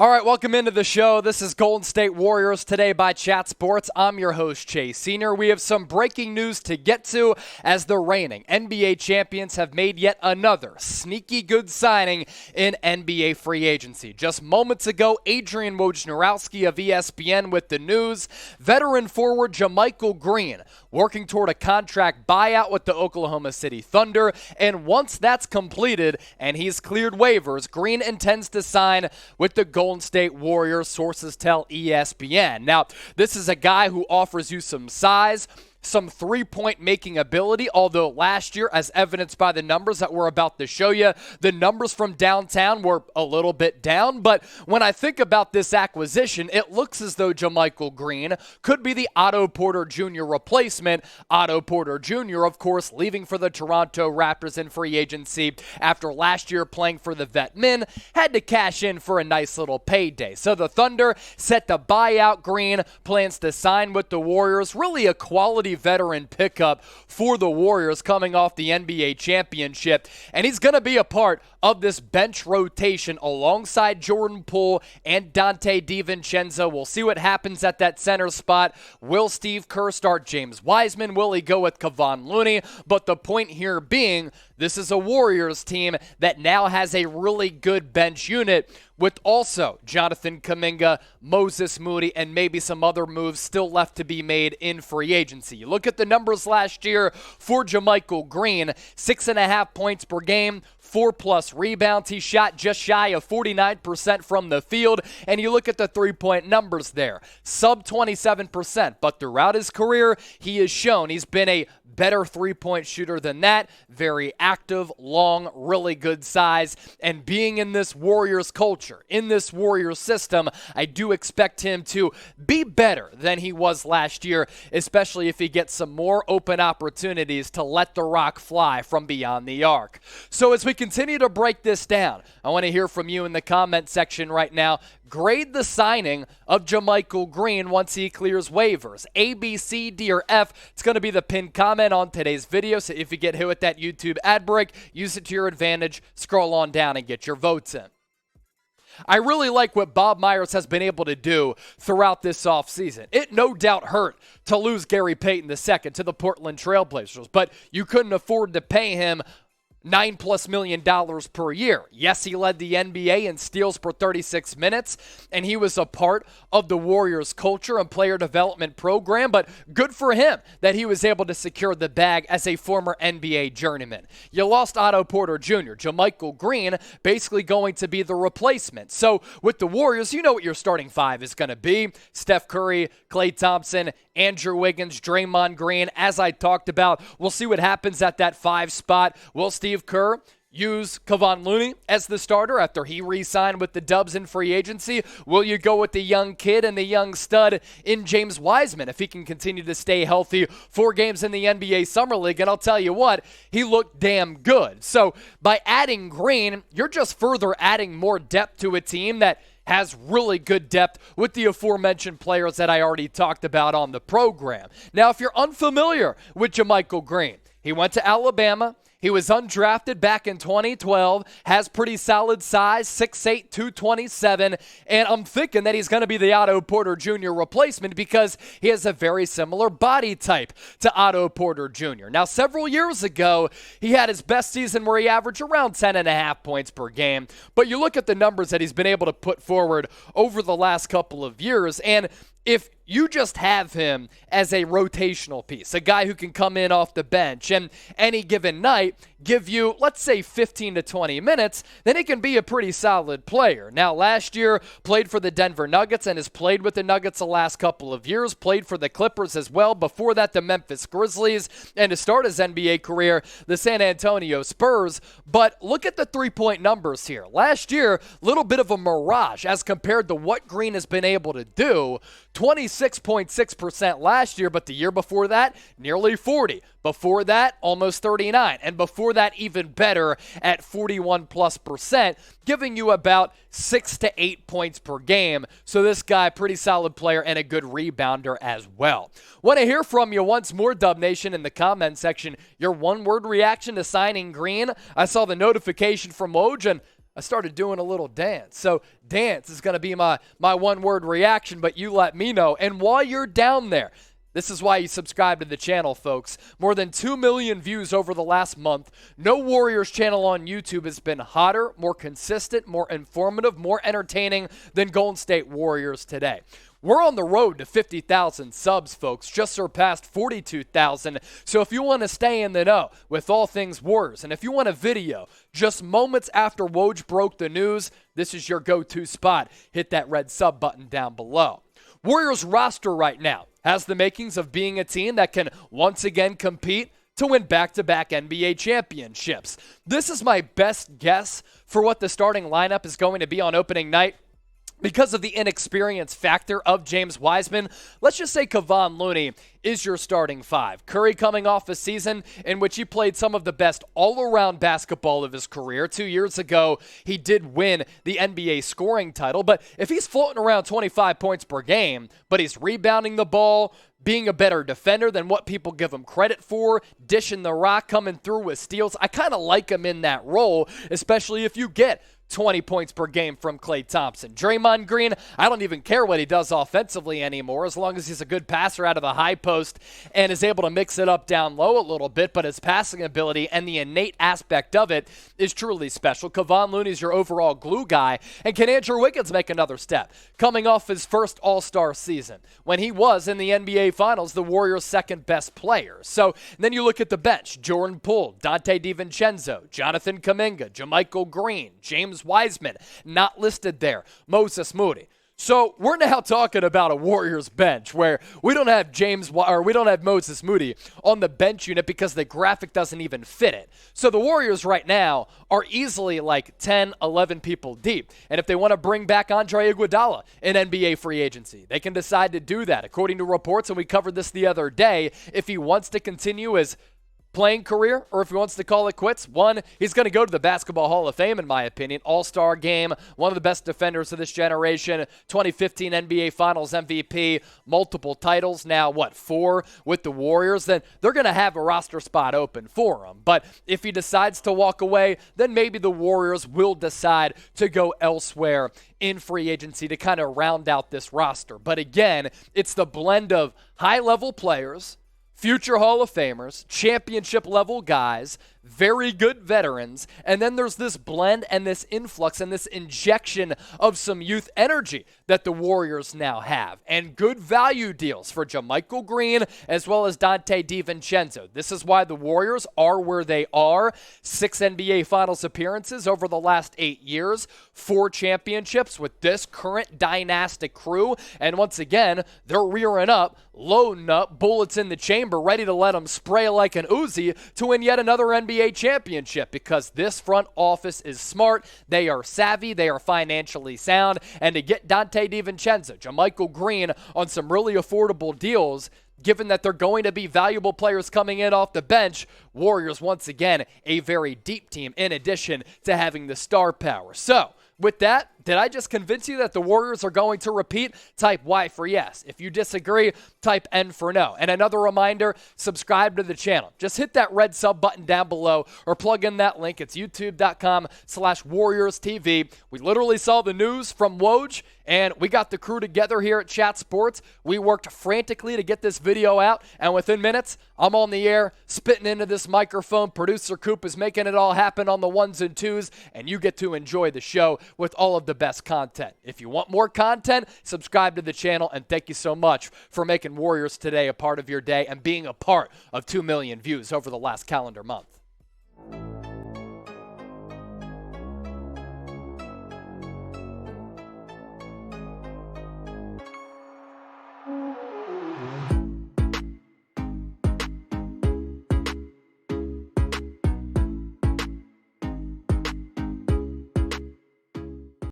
All right, welcome into the show. This is Golden State Warriors Today by Chat Sports. I'm your host, Chase Senior. We have some breaking news to get to as the reigning NBA champions have made yet another sneaky good signing in NBA free agency. Just moments ago, Adrian Wojnarowski of ESPN with the news. Veteran forward JaMychal Green working toward a contract buyout with the Oklahoma City Thunder. And once that's completed and he's cleared waivers, Green intends to sign with the Golden State Warriors, sources tell ESPN. Now, this is a guy who offers you some size, some three-point making ability, although last year, as evidenced by the numbers that we're about to show you, the numbers from downtown were a little bit down. But when I think about this acquisition, it looks as though JaMychal Green could be the Otto Porter Jr. replacement. Otto Porter Jr., of course, leaving for the Toronto Raptors in free agency after last year playing for the vet men, had to cash in for a nice little payday. So the Thunder set to buy out Green, plans to sign with the Warriors. Really a quality veteran pickup for the Warriors coming off the NBA championship. And he's going to be a part of this bench rotation alongside Jordan Poole and Dante DiVincenzo. We'll see what happens at that center spot. Will Steve Kerr start James Wiseman? Will he go with Kevon Looney? But the point here being, this is a Warriors team that now has a really good bench unit with also Jonathan Kuminga, Moses Moody, and maybe some other moves still left to be made in free agency. You look at the numbers last year for JaMychal Green, 6.5 points per game, 4+ rebounds. He shot just shy of 49% from the field. And you look at the three-point numbers there, sub 27%. But throughout his career, he has shown he's been a better three-point shooter than that. Very active, long, really good size. And being in this Warriors culture, in this Warriors system, I do expect him to be better than he was last year, especially if he gets some more open opportunities to let the rock fly from beyond the arc. So as we continue to break this down, I want to hear from you in the comment section right now. Grade the signing of JaMychal Green once he clears waivers. A, B, C, D, or F. It's going to be the pinned comment on today's video. So if you get hit with that YouTube ad break, use it to your advantage. Scroll on down and get your votes in. I really like what Bob Myers has been able to do throughout this offseason. It no doubt hurt to lose Gary Payton II to the Portland Trailblazers, but you couldn't afford to pay him $9+ million per year. Yes, he led the NBA in steals per 36 minutes, and he was a part of the Warriors culture and player development program, but good for him that he was able to secure the bag as a former NBA journeyman. You lost Otto Porter Jr., JaMychal Green basically going to be the replacement. So with the Warriors, you know what your starting five is going to be. Steph Curry, Klay Thompson, Andrew Wiggins, Draymond Green. As I talked about, we'll see what happens at that 5 spot. Will Steve Kerr use Kevon Looney as the starter after he re-signed with the Dubs in free agency? Will you go with the young kid and the young stud in James Wiseman if he can continue to stay healthy? 4 games in the NBA Summer League, and I'll tell you what, he looked damn good. So by adding Green, you're just further adding more depth to a team that has really good depth with the aforementioned players that I already talked about on the program. Now, if you're unfamiliar with JaMychal Green, he went to Alabama. He was undrafted back in 2012, has pretty solid size, 6'8", 227, and I'm thinking that he's going to be the Otto Porter Jr. replacement because he has a very similar body type to Otto Porter Jr. Now, several years ago, he had his best season where he averaged around 10.5 points per game, but you look at the numbers that he's been able to put forward over the last couple of years, and if you just have him as a rotational piece, a guy who can come in off the bench and any given night give you, let's say, 15 to 20 minutes, then he can be a pretty solid player. Now, last year, played for the Denver Nuggets and has played with the Nuggets the last couple of years, played for the Clippers as well. Before that, the Memphis Grizzlies, and to start his NBA career, the San Antonio Spurs. But look at the three-point numbers here. Last year, a little bit of a mirage as compared to what Green has been able to do. 26.6% last year, but the year before that, nearly 40. Before that, almost 39. And before that, even better at 41+%, giving you about 6 to 8 points per game. So this guy, pretty solid player and a good rebounder as well. Want to hear from you once more, Dub Nation, in the comment section. Your one-word reaction to signing Green. I saw the notification from Woj, and I started doing a little dance. So dance is going to be my one-word reaction, but you let me know. And while you're down there, this is why you subscribe to the channel, folks. More than 2 million views over the last month. No Warriors channel on YouTube has been hotter, more consistent, more informative, more entertaining than Golden State Warriors today. We're on the road to 50,000 subs, folks, just surpassed 42,000. So if you want to stay in the know with all things Warriors, and if you want a video just moments after Woj broke the news, this is your go-to spot. Hit that red sub button down below. Warriors roster right now has the makings of being a team that can once again compete to win back-to-back NBA championships. This is my best guess for what the starting lineup is going to be on opening night. Because of the inexperience factor of James Wiseman, let's just say Kevon Looney is your starting five. Curry coming off a season in which he played some of the best all-around basketball of his career. 2 years ago, he did win the NBA scoring title. But if he's floating around 25 points per game, but he's rebounding the ball, being a better defender than what people give him credit for, dishing the rock, coming through with steals, I kind of like him in that role, especially if you get 20 points per game from Klay Thompson. Draymond Green, I don't even care what he does offensively anymore, as long as he's a good passer out of the high post and is able to mix it up down low a little bit, but his passing ability and the innate aspect of it is truly special. Kevon Looney's your overall glue guy, and can Andrew Wiggins make another step? Coming off his first All-Star season, when he was in the NBA Finals, the Warriors' second best player. So then you look at the bench, Jordan Poole, Dante DiVincenzo, Jonathan Kuminga, JaMychal Green, James Wiseman, not listed there, Moses Moody. So we're now talking about a Warriors bench where we don't have Moses Moody on the bench unit because the graphic doesn't even fit it. So the Warriors right now are easily like 10, 11 people deep. And if they want to bring back Andre Iguodala in NBA free agency, they can decide to do that. According to reports, and we covered this the other day, if he wants to continue his playing career, or if he wants to call it quits, one, he's going to go to the Basketball Hall of Fame, in my opinion. All-Star game, one of the best defenders of this generation, 2015 NBA Finals MVP, multiple titles, now, 4 with the Warriors, then they're going to have a roster spot open for him. But if he decides to walk away, then maybe the Warriors will decide to go elsewhere in free agency to kind of round out this roster. But again, it's the blend of high-level players, future Hall of Famers, championship-level guys, very good veterans, and then there's this blend and this influx and this injection of some youth energy that the Warriors now have, and good value deals for JaMychal Green as well as Dante DiVincenzo. This is why the Warriors are where they are. 6 NBA Finals appearances over the last 8 years, 4 championships with this current dynastic crew, and once again, they're rearing up, loading up, bullets in the chamber, ready to let them spray like an Uzi to win yet another NBA championship, because this front office is smart, they are savvy, they are financially sound, and to get Dante DiVincenzo, JaMychal Green on some really affordable deals, given that they're going to be valuable players coming in off the bench, Warriors once again a very deep team in addition to having the star power. So with that, did I just convince you that the Warriors are going to repeat? Type Y for yes. If you disagree, type N for no. And another reminder, subscribe to the channel. Just hit that red sub button down below or plug in that link. It's youtube.com/WarriorsTV. We literally saw the news from Woj, and we got the crew together here at Chat Sports. We worked frantically to get this video out, and within minutes, I'm on the air, spitting into this microphone. Producer Coop is making it all happen on the ones and twos, and you get to enjoy the show with all of the best content. If you want more content, subscribe to the channel, and thank you so much for making Warriors Today a part of your day and being a part of 2 million views over the last calendar month.